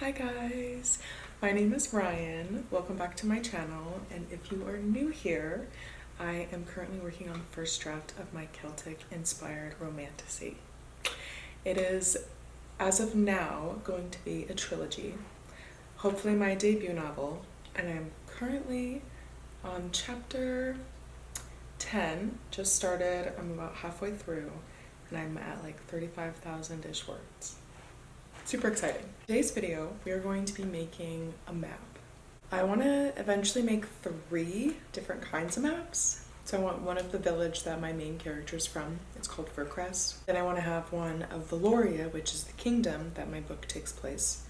Hi guys, my name is Ryan. Welcome back to my channel, and if you are new here, I am currently working on the first draft of my Celtic inspired romantasy. It is, as of now, going to be a trilogy, hopefully my debut novel, and I'm currently on chapter 10, just started. I'm about halfway through, and I'm at like 35,000-ish words. Super exciting. Today's video, we are going to be making a map. I want to eventually make 3 different kinds of maps. So I want one of the village that my main character is from. It's called Fircrest. Then I want to have one of Valoria, which is the kingdom that my book takes place.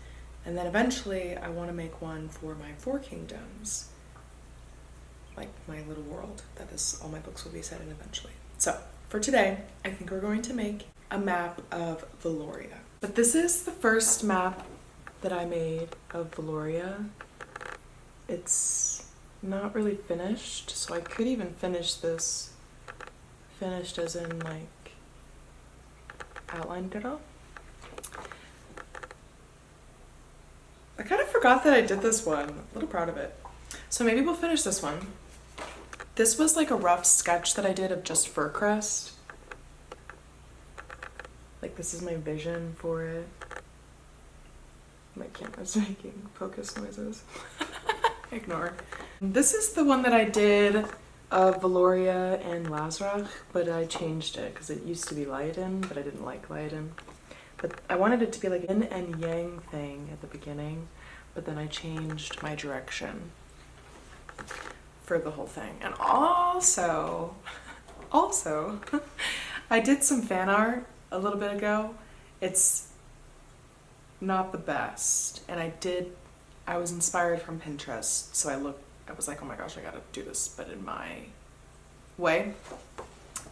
And then eventually I want to make one for my 4 kingdoms. Like my little world that is all my books will be set in eventually. So for today, I think we're going to make a map of Valoria. But this is the first map that I made of Valoria. It's not really finished, so I could even finish this. Finished as in like outlined it all. I kind of forgot that I did this one. I'm a little proud of it. So maybe we'll finish this one. This was like a rough sketch that I did of just Fircrest. Like this is my vision for it. My camera's making focus noises. Ignore. This is the one that I did of Valoria and Lazrach, but I changed it because it used to be Leyden, but I didn't like Leyden. But I wanted it to be like an yin and yang thing at the beginning, but then I changed my direction for the whole thing. And also, I did some fan art a little bit ago. It's not the best, and I was inspired from Pinterest, so I was like, oh my gosh, I gotta do this, but in my way.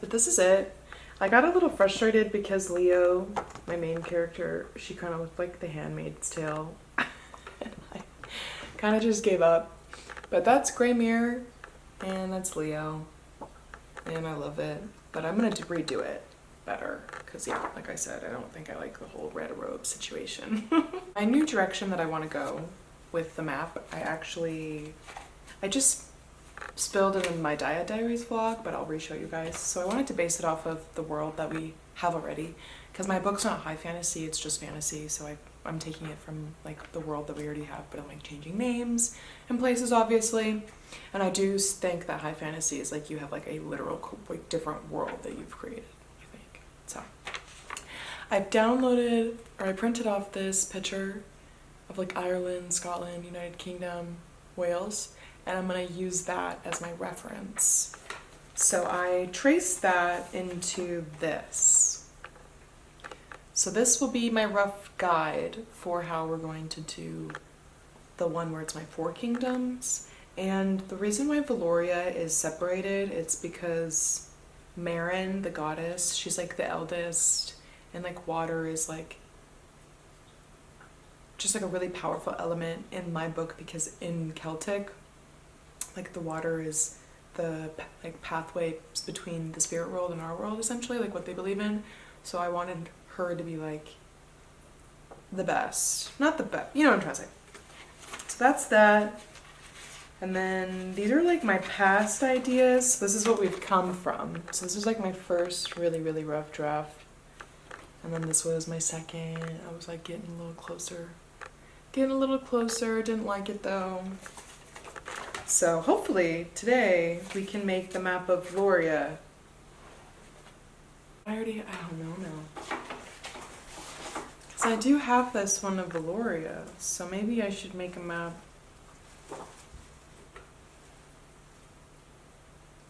But this is it. I got a little frustrated because Leo, my main character, she kind of looked like the Handmaid's Tale. And I kind of just gave up. But that's Greymere, and that's Leo, and I love it. But I'm gonna redo it better because, yeah, like I said, I don't think I like the whole red robe situation. My new direction that I want to go with the map, I just spilled it in my Diet Diaries vlog, but I'll re-show you guys. So I wanted to base it off of the world that we have already, because my book's not high fantasy, it's just fantasy, so I'm taking it from like the world that we already have, but I'm like changing names and places, obviously. And I do think that high fantasy is like you have like a literal like different world that you've created, I think. So I've downloaded, or I printed off this picture of like Ireland, Scotland, United Kingdom, Wales, and I'm gonna use that as my reference. So I traced that into this. So this will be my rough guide for how we're going to do the one where it's my 4 kingdoms. And the reason why Valoria is separated, it's because Maren, the goddess, she's like the eldest, and like water is like just like a really powerful element in my book, because in Celtic, like the water is the like pathway between the spirit world and our world, essentially, like what they believe in. So I wanted her to be like the best, not the best, you know what I'm trying to say. So that's that. And then these are like my past ideas. This is what we've come from. So this was like my first really, really rough draft. And then this was my second. I was like getting a little closer. Didn't like it though. So hopefully today we can make the map of Valoria. I don't know now. Because I do have this one of Valoria, so maybe I should make a map.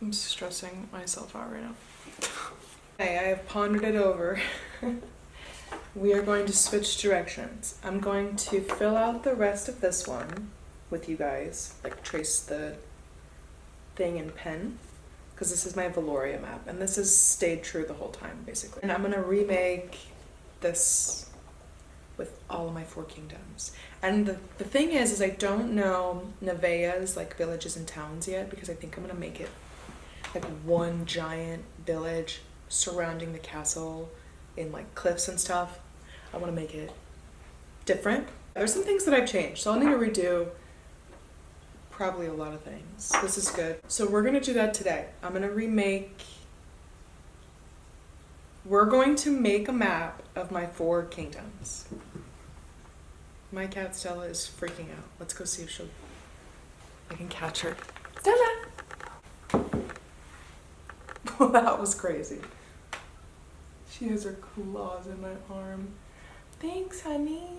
I'm stressing myself out right now. Okay, I have pondered it over. We are going to switch directions. I'm going to fill out the rest of this one with you guys, like trace the thing in pen, because this is my Valoria map, and this has stayed true the whole time, basically. And I'm gonna remake this with all of my 4 kingdoms. And the thing is I don't know Nevaeh's like villages and towns yet, because I think I'm gonna make it like one giant village surrounding the castle in like cliffs and stuff. I want to make it different, There's some things that I've changed, so I'll need to redo probably a lot of things. This is good. So we're gonna do that today. We're going to make a map of my 4 kingdoms. My cat Stella is freaking out. Let's go see if I can catch her. Stella! Well, that was crazy. She has her claws in my arm. Thanks, honey.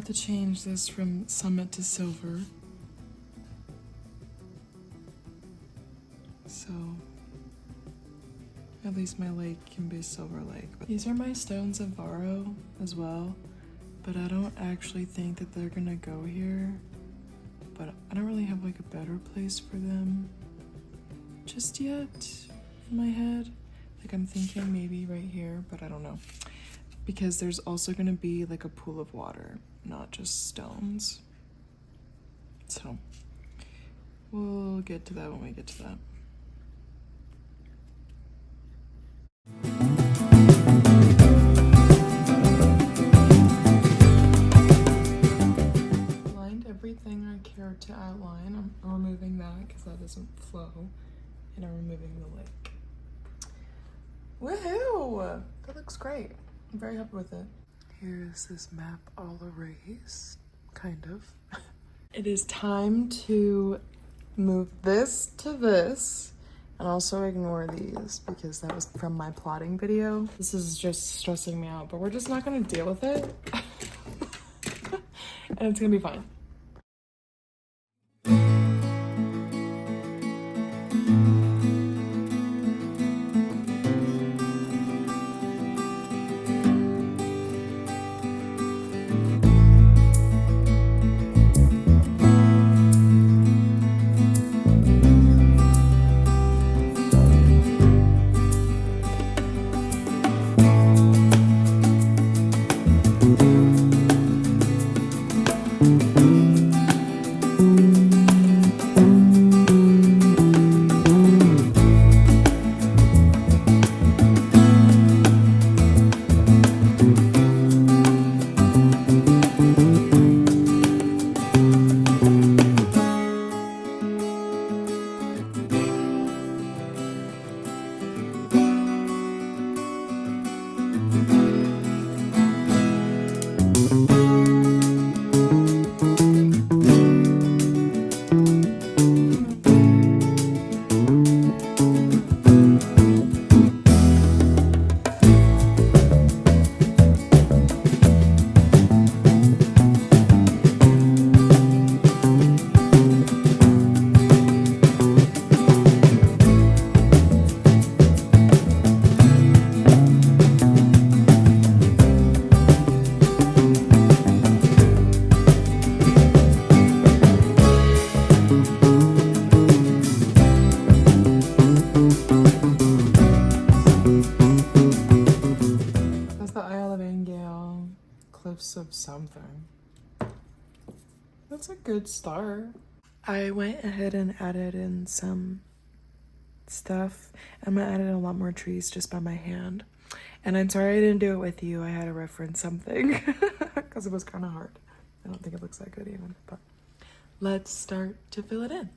To change this from summit to silver. So at least my lake can be Silver Lake. But these are my stones of Varro as well, but I don't actually think that they're gonna go here. But I don't really have like a better place for them just yet in my head. Like I'm thinking maybe right here, but I don't know. Because there's also gonna be like a pool of water, not just stones. So we'll get to that when we get to that. Lined everything I cared to outline. I'm removing that because that doesn't flow. And I'm removing the lake. Woohoo! That looks great. I'm very happy with it. Here is this map all erased, kind of. It is time to move this to this and also ignore these because that was from my plotting video. This is just stressing me out, but we're just not gonna deal with it. And it's gonna be fine. Cliffs of something. That's a good start. I went ahead and added in some stuff. I'm gonna add in a lot more trees just by my hand. And I'm sorry I didn't do it with you. I had to reference something because it was kind of hard. I don't think it looks that good even, but let's start to fill it in.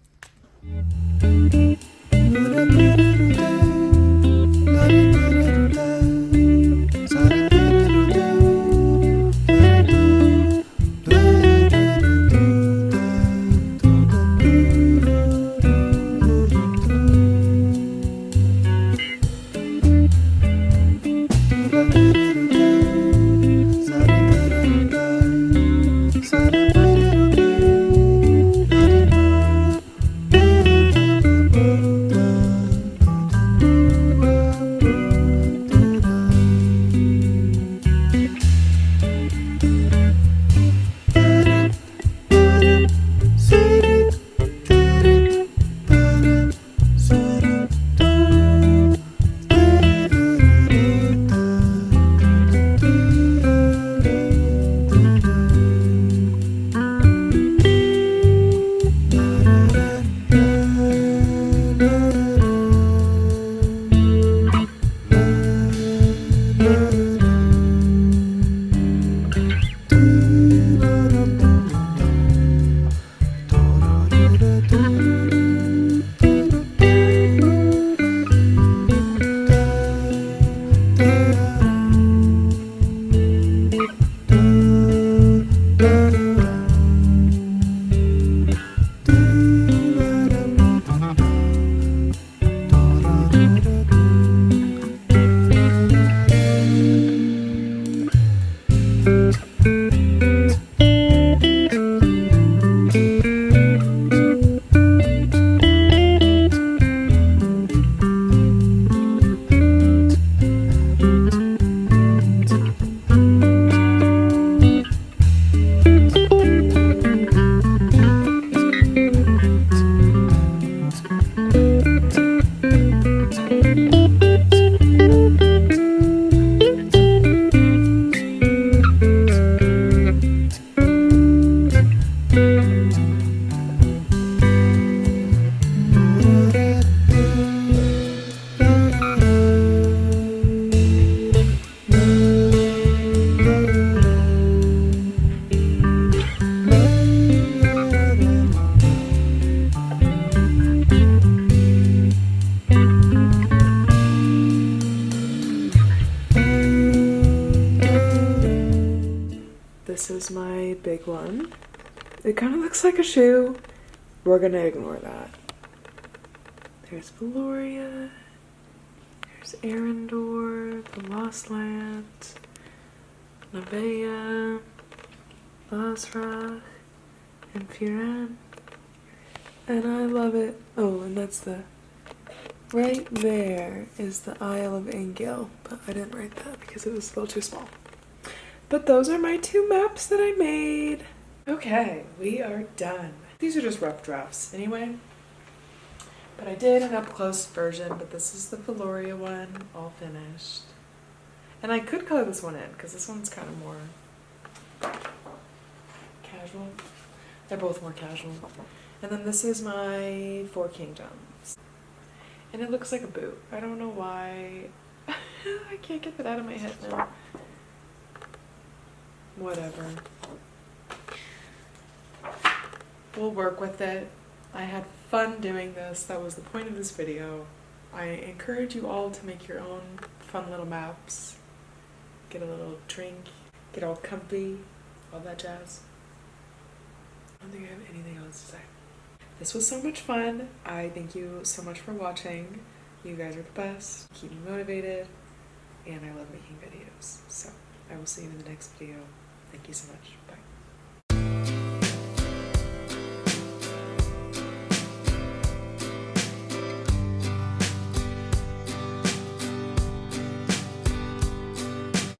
This is my big one. It kind of looks like a shoe. We're gonna ignore that. There's Valoria. There's Arendor, the Lost Lands, Nevaeh, Basra, and Firan. And I love it. Oh, and that's the... Right there is the Isle of Angil, but I didn't write that because it was a little too small. But those are my 2 maps that I made. Okay, we are done. These are just rough drafts anyway. But I did an up-close version, but this is the Valoria one, all finished. And I could color this one in, because this one's kind of more casual. They're both more casual. And then this is my 4 Kingdoms. And it looks like a boot. I don't know why. I can't get that out of my head now. Whatever. We'll work with it. I had fun doing this. That was the point of this video. I encourage you all to make your own fun little maps. Get a little drink, get all comfy, all that jazz. I don't think I have anything else to say. This was so much fun. I thank you so much for watching. You guys are the best. Keep me motivated. And I love making videos. So I will see you in the next video. Thank you so much. Bye.